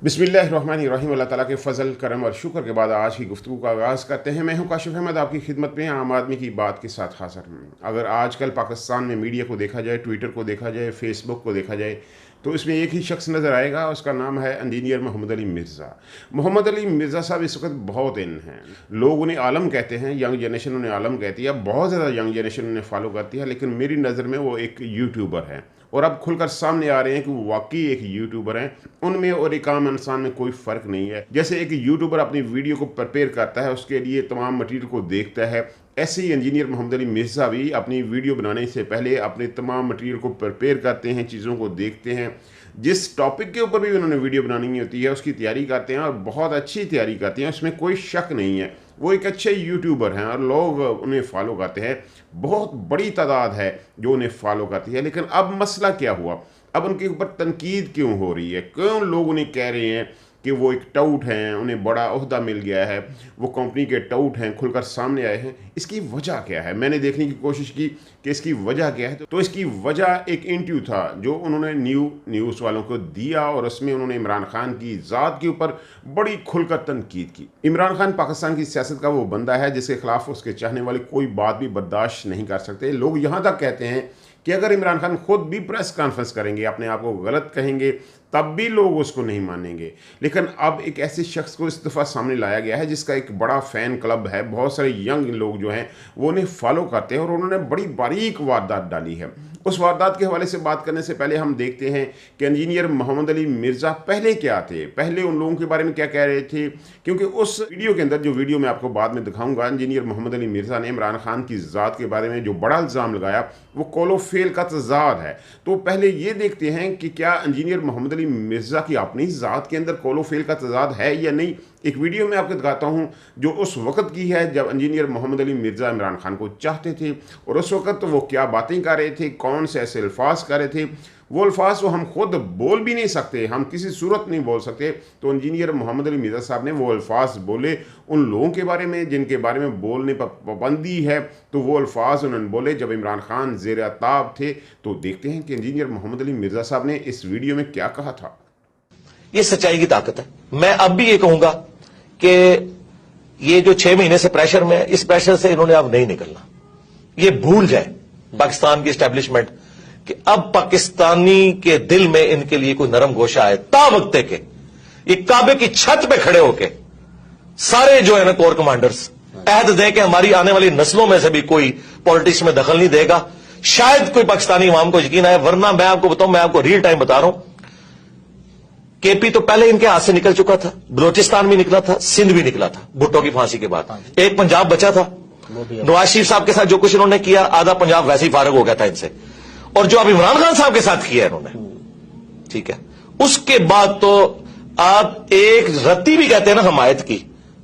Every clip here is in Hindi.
बिस्मिल्लाहिर्रहमानिर्रहीम। अल्लाह ताला के फ़ज़ल करम और शुक्र के बाद आज की गुफ्तगू का आगाज़ करते हैं। मैं हूं काशिफ़ अहमद, आपकी खिदमत में आम आदमी की बात के साथ हाज़िर हूँ। अगर आजकल पाकिस्तान में मीडिया को देखा जाए, ट्विटर को देखा जाए, फ़ेसबुक को देखा जाए, तो इसमें एक ही शख्स नज़र आएगा। उसका नाम है इंजीनियर मोहम्मद अली मिर्ज़ा। मोहम्मद अली मिर्ज़ा साहब इस वक्त बहुत इन हैं, लोग उन्हें आलम कहते हैं, यंग जनरेशन उन्हें आलम कहती है, बहुत ज़्यादा यंग जनरेशन उन्हें फॉलो करती है। लेकिन मेरी नज़र में वो एक यूट्यूबर है और अब खुलकर सामने आ रहे हैं कि वो वाकई एक यूट्यूबर हैं। उनमें और एक आम इंसान में कोई फ़र्क नहीं है। जैसे एक यूट्यूबर अपनी वीडियो को प्रिपेयर करता है, उसके लिए तमाम मटीरियल को देखता है, ऐसे ही इंजीनियर मोहम्मद अली मिर्ज़ा भी अपनी वीडियो बनाने से पहले अपने तमाम मटीरियल को प्रिपेयर करते हैं, चीज़ों को देखते हैं, जिस टॉपिक के ऊपर भी उन्होंने वीडियो बनानी होती है उसकी तैयारी करते हैं और बहुत अच्छी तैयारी करते हैं, उसमें कोई शक नहीं है। वो एक अच्छे यूट्यूबर हैं और लोग उन्हें फॉलो करते हैं, बहुत बड़ी तादाद है जो उन्हें फॉलो करती है। लेकिन अब मसला क्या हुआ, अब उनके ऊपर तनकीद क्यों हो रही है, क्यों लोग उन्हें कह रहे हैं कि वो एक टाउट हैं, उन्हें बड़ा ओहदा मिल गया है, वो कंपनी के टाउट हैं, खुलकर सामने आए हैं। इसकी वजह क्या है? मैंने देखने की कोशिश की कि इसकी वजह क्या है, तो इसकी वजह एक इंटरव्यू था जो उन्होंने न्यूज़ वालों को दिया और उसमें उन्होंने इमरान खान की ज़ात के ऊपर बड़ी खुलकर तनकीद की। इमरान खान पाकिस्तान की सियासत का वो बंदा है जिसके खिलाफ उसके चाहने वाले कोई बात भी बर्दाश्त नहीं कर सकते। लोग यहाँ तक कहते हैं कि अगर इमरान खान खुद भी प्रेस कॉन्फ्रेंस करेंगे, अपने आप को गलत कहेंगे, तब भी लोग उसको नहीं मानेंगे। लेकिन अब एक ऐसे शख्स को इस दफ़ा सामने लाया गया है जिसका एक बड़ा फ़ैन क्लब है, बहुत सारे यंग लोग जो हैं वो उन्हें फॉलो करते हैं और उन्होंने बड़ी बारीक वारदात डाली है। उस वारदात के हवाले से बात करने से पहले हम देखते हैं कि इंजीनियर मोहम्मद अली मिर्ज़ा पहले क्या थे, पहले उन लोगों के बारे में क्या कह रहे थे। क्योंकि उस वीडियो के अंदर, जो वीडियो मैं आपको बाद में दिखाऊंगा, इंजीनियर मोहम्मद अली मिर्ज़ा ने इमरान खान की ज़ात के बारे में जो बड़ा इल्ज़ाम लगाया वो कौलो फेल का तज़ाद है। तो पहले ये देखते हैं कि क्या इंजीनियर मोहम्मद अली मिर्ज़ा की अपनी ज़ात के अंदर कौलो फेल का तज़ाद है या नहीं। एक वीडियो मैं आपको दिखाता हूँ जो उस वक़्त की है जब इंजीनियर मोहम्मद अली मिर्ज़ा इमरान खान को चाहते थे और उस वक़्त वो क्या बातें कर रहे थे, कौन से ऐसे अल्फाज कर रहे थे। वो अल्फाज वो हम खुद बोल भी नहीं सकते, हम किसी सूरत नहीं बोल सकते। तो इंजीनियर मोहम्मद अली मिर्ज़ा साहब ने वो अल्फाज बोले उन लोगों के बारे में जिनके बारे में बोलने पर पाबंदी है। तो वो अल्फाज उन्होंने बोले जब इमरान खान ज़ेर अताब थे। तो देखते हैं कि इंजीनियर मोहम्मद अली मिर्ज़ा साहब ने इस वीडियो में क्या कहा था। ये सच्चाई की ताकत है। मैं अब भी ये कहूंगा कि ये जो 6 महीने से प्रेशर में, इस प्रेशर से इन्होंने अब नहीं निकलना। ये भूल जाए पाकिस्तान की एस्टेब्लिशमेंट कि अब पाकिस्तानी के दिल में इनके लिए कोई नरम गोशा है। तावक्ते के ये काबे की छत पे खड़े होके सारे जो है ना कोर कमांडर्स अहद दें कि हमारी आने वाली नस्लों में से भी कोई पॉलिटिक्स में दखल नहीं देगा। शायद कोई पाकिस्तानी अवाम को यकीन आए, वरना मैं आपको बताऊं, मैं आपको रियल टाइम बता रहा हूं, केपी तो पहले इनके हाथ से निकल चुका था, बलोचिस्तान भी निकला था, सिंध भी निकला था भुट्टो की फांसी के बाद। एक पंजाब बचा था। नवाज शरीफ साहब के साथ जो कुछ इन्होंने किया, आधा पंजाब वैसे ही फारग हो गया था इनसे। और जो अब इमरान खान साहब के साथ किया इन्होंने, ठीक है, उसके बाद तो आप एक रत्ती भी कहते हैं ना हमायत की,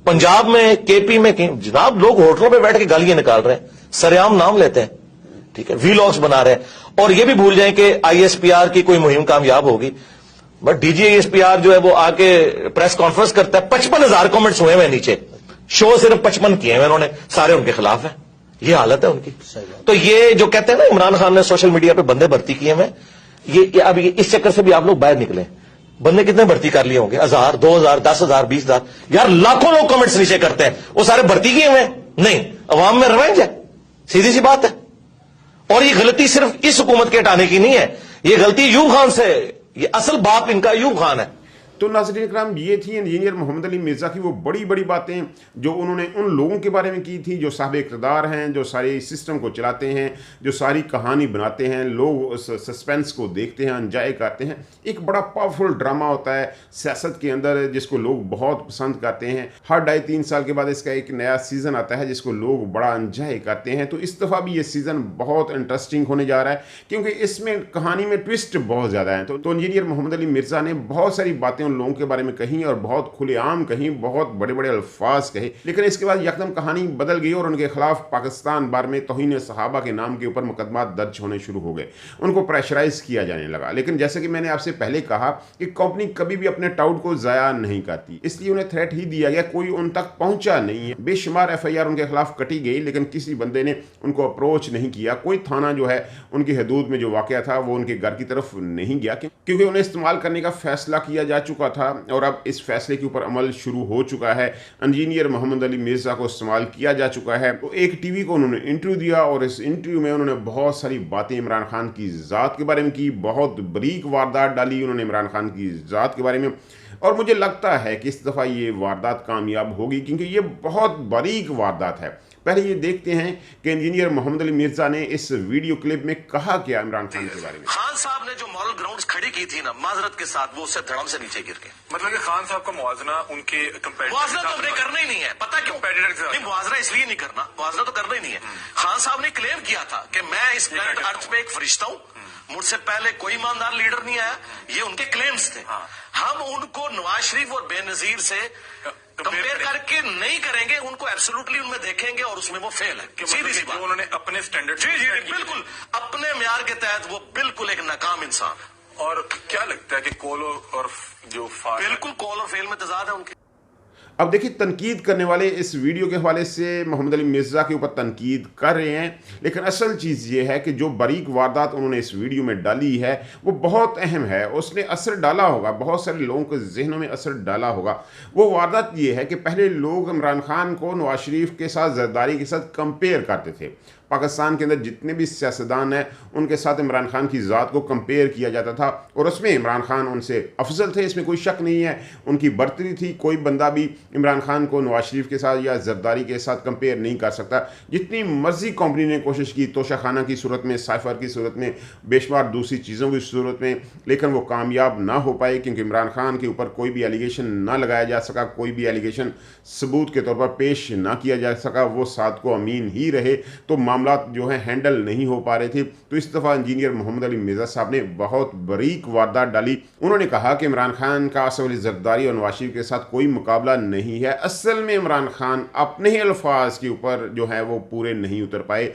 पंजाब में, केपी में, जनाब लोग होटलों में बैठ के गालियां निकाल रहे हैं, सरेआम नाम लेते हैं, ठीक है, वीलॉग्स बना रहे हैं। और ये भी भूल जाएं कि आईएसपीआर की कोई मुहिम कामयाब होगी, बट डीजीआईएसपीआर जो है वो आके प्रेस कॉन्फ्रेंस करता है, 55,000 कमेंट्स हुए हैं नीचे, शो सिर्फ 55 किए हैं उन्होंने, सारे उनके खिलाफ हैं। ये हालत है उनकी। तो ये जो कहते हैं ना इमरान खान ने सोशल मीडिया पे बंदे भर्ती किए हैं, ये अब इस चक्कर से भी आप लोग बाहर निकले। बंदे कितने भर्ती कर लिए होंगे? 1000, 2000, 10,000, 20,000, यार लाखों लोग कमेंट्स नीचे करते हैं, वो सारे भर्ती किए हुए हैं? नहीं, अवाम में रवेंज है, सीधी सी बात है। और ये गलती सिर्फ इस हुकूमत के हटाने की नहीं है, ये गलती यूब खान से, ये असल बाप इनका यूब खान है। तो नाज़रीन इकराम, ये थी इंजीनियर मोहम्मद अली मिर्ज़ा की वो बड़ी बड़ी बातें जो उन्होंने उन लोगों के बारे में की थी जो साहब इक़्तिदार हैं, जो सारे सिस्टम को चलाते हैं, जो सारी कहानी बनाते हैं, लोग उस सस्पेंस को देखते हैं, एंजॉय करते हैं। एक बड़ा पावरफुल ड्रामा होता है सियासत के अंदर जिसको लोग बहुत पसंद करते हैं। हर 2.5-3 साल के बाद इसका एक नया सीज़न आता है जिसको लोग बड़ा एंजॉय करते हैं। तो इस दफ़ा भी ये सीज़न बहुत इंटरेस्टिंग होने जा रहा है क्योंकि इसमें कहानी में ट्विस्ट बहुत ज़्यादा है। तो इंजीनियर मोहम्मद अली मिर्ज़ा ने बहुत सारी बातें उन लोगों के बारे में कही और बहुत खुलेआम कही, बहुत बड़े बड़े अल्फाज कहे। लेकिन इसके बाद यकदम कहानी बदल गई और उनके खिलाफ पाकिस्तान बार में तौहीन सहाबा के नाम के ऊपर मुकदमा दर्ज होने शुरू हो गए, उनको प्रेशराइज किया जाने लगा। लेकिन जैसे कि मैंने आपसे पहले कहा कि कंपनी कभी भी अपने टाउट को ज़ाया नहीं करती, इसलिए उन्हें थ्रेट ही दिया गया, कोई उन तक पहुंचा नहीं है। बेशुमार FIR उनके खिलाफ कटी गई लेकिन किसी बंदे ने उनको अप्रोच नहीं किया। कोई थाना जो है उनकी हदूद में जो वाक़या था वो उनके घर की तरफ नहीं गया क्योंकि उन्हें इस्तेमाल करने का फैसला किया जा चुका चुका था और अब इस फैसले के ऊपर अमल शुरू हो चुका है। इंजीनियर मोहम्मद अली मिर्ज़ा को इस्तेमाल किया जा चुका है। तो एक टीवी को उन्होंने इंटरव्यू दिया और इस इंटरव्यू में उन्होंने बहुत सारी बातें इमरान खान की ज़ात के बारे में की, बहुत बारीक वारदात डाली उन्होंने इमरान खान की ज़ात के बारे में। और मुझे लगता है कि इस दफ़ा ये वारदात कामयाब होगी क्योंकि ये बहुत बारीक वारदात है। पहले ये देखते हैं कि इंजीनियर मोहम्मद अली मिर्जा ने इस वीडियो क्लिप में कहा क्या इमरान खान के बारे में। खान साहब ने जो मॉरल ग्राउंड्स खड़ी की थी ना माजरत के साथ, वो उससे धड़म से नीचे गिर गए। मतलब कि खान साहब का मुआवजा उनके मुआवजा तो हमने करना ही नहीं है, पता क्यों? नहीं, मुआवजा इसलिए नहीं करना, मुआवजा तो करना ही नहीं है। खान साहब ने क्लेम किया था कि मैं इस प्लेनेट अर्थ पे एक फरिश्ता हूँ, मुझसे पहले कोई ईमानदार लीडर नहीं आया। ये उनके क्लेम्स थे। हम उनको नवाज शरीफ और बेनजीर से कंपेयर करके नहीं करेंगे, उनको एब्सोल्युटली उनमें देखेंगे और उसमें वो फेल है। सीधी सी बात, उन्होंने अपने स्टैंडर्ड जी बिल्कुल अपने म्यार के तहत वो बिल्कुल एक नाकाम इंसान है। और क्या लगता है कि कॉल और जो बिल्कुल कॉल और फेल में तजाद है उनके। अब देखिए, तनकीद करने वाले इस वीडियो के हवाले से मोहम्मद अली मिर्ज़ा के ऊपर तनकीद कर रहे हैं, लेकिन असल चीज़ ये है कि जो बारीक वारदात उन्होंने इस वीडियो में डाली है वो बहुत अहम है। उसने असर डाला होगा, बहुत सारे लोगों के जहनों में असर डाला होगा। वो वारदात ये है कि पहले लोग इमरान खान को नवाज शरीफ के साथ, जरदारी के साथ कंपेयर करते थे। पाकिस्तान के अंदर जितने भी सियासतदान हैं उनके साथ इमरान खान की ज़ात को कंपेयर किया जाता था और उसमें इमरान खान उनसे अफजल थे, इसमें कोई शक नहीं है। उनकी बर्तरी थी, कोई बंदा भी इमरान खान को नवाज शरीफ के साथ या जरदारी के साथ कंपेयर नहीं कर सकता। जितनी मर्जी कंपनी ने कोशिश की, तोशाखाना की सूरत में, साइफर की सूरत में, बेशुमार दूसरी चीज़ों की सूरत में, लेकिन वो कामयाब ना हो पाए क्योंकि इमरान खान के ऊपर कोई भी एलिगेशन ना लगाया जा सका, कोई भी एलिगेशन सबूत के तौर पर पेश ना किया जा सका। वो साद को अमीन ही रहे, तो मामला जो है हैंडल नहीं हो पा रहे थे। तो इस दफ़ा इंजीनियर मोहम्मद अली मिर्ज़ा साहब ने बहुत बारीक वारदात डाली। उन्होंने कहा कि इमरान खान का आसिफ अली जरदारी और नवाज शरीफ के साथ कोई मुकाबला नहीं है। असल में इमरान खान अपने ही अल्फाज के ऊपर जो है वो पूरे नहीं उतर पाए।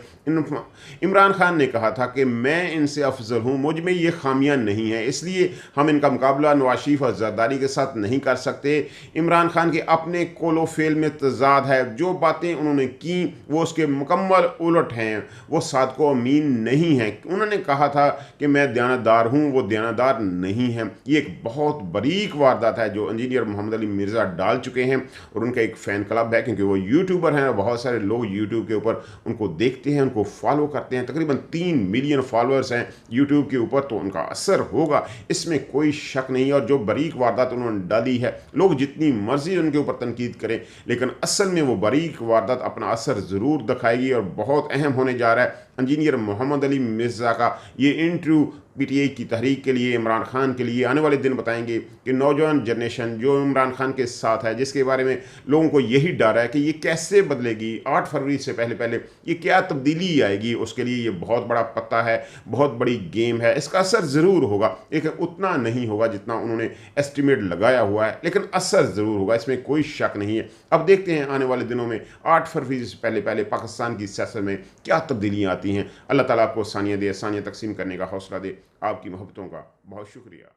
इमरान खान ने कहा था कि मैं इनसे अफजल हूँ, मुझ में ये खामियां नहीं हैं, इसलिए हम इनका मुकाबला नवाज शरीफ और जरदारी के साथ नहीं कर सकते। इमरान खान के अपने कोलो फेल में तजाद है। जो बातें उन्होंने की वो उसके मुकम्मल उलट हैं, वो साद को अमीन नहीं है। उन्होंने कहा था कि मैं दयानतदार हूँ, वो दयानतदार नहीं है। ये एक बहुत बारीक वारदात है जो इंजीनियर मोहम्मद अली मिर्ज़ा डाल चुके हैं और उनका एक फ़ैन क्लब है क्योंकि वो यूट्यूबर हैं। बहुत सारे लोग यूट्यूब के ऊपर उनको देखते हैं, उनको फॉलो करते हैं। तकरीबन 3 मिलियन फॉलोअर्स हैं यूट्यूब के ऊपर, तो उनका असर होगा, इसमें कोई शक नहीं। और जो बारीक वारदात उन्होंने डाली है, लोग जितनी मर्जी उनके ऊपर तनकीद करें, लेकिन असल में वो बारीक वारदात अपना असर ज़रूर दिखाएगी और बहुत अहम होने जा रहा है। इंजीनियर मोहम्मद अली मिर्ज़ा का ये इंटरव्यू पीटीआई की तहरीक के लिए, इमरान खान के लिए आने वाले दिन बताएंगे कि नौजवान जनरेशन जो इमरान खान के साथ है, जिसके बारे में लोगों को यही डर है कि ये कैसे बदलेगी, 8 फरवरी से पहले पहले ये क्या तब्दीली आएगी, उसके लिए ये बहुत बड़ा पत्ता है, बहुत बड़ी गेम है। इसका असर ज़रूर होगा, लेकिन उतना नहीं होगा जितना उन्होंने एस्टिमेट लगाया हुआ है, लेकिन असर ज़रूर होगा, इसमें कोई शक नहीं है। अब देखते हैं आने वाले दिनों में 8 फरवरी से पहले पहले पाकिस्तान की सियासत में क्या तब्दीलियाँ आती हैं। अल्लाह ताला आपको आसानियाँ दे, आसानियाँ तकसीम करने का हौसला दे। आपकी मोहब्बतों का बहुत शुक्रिया।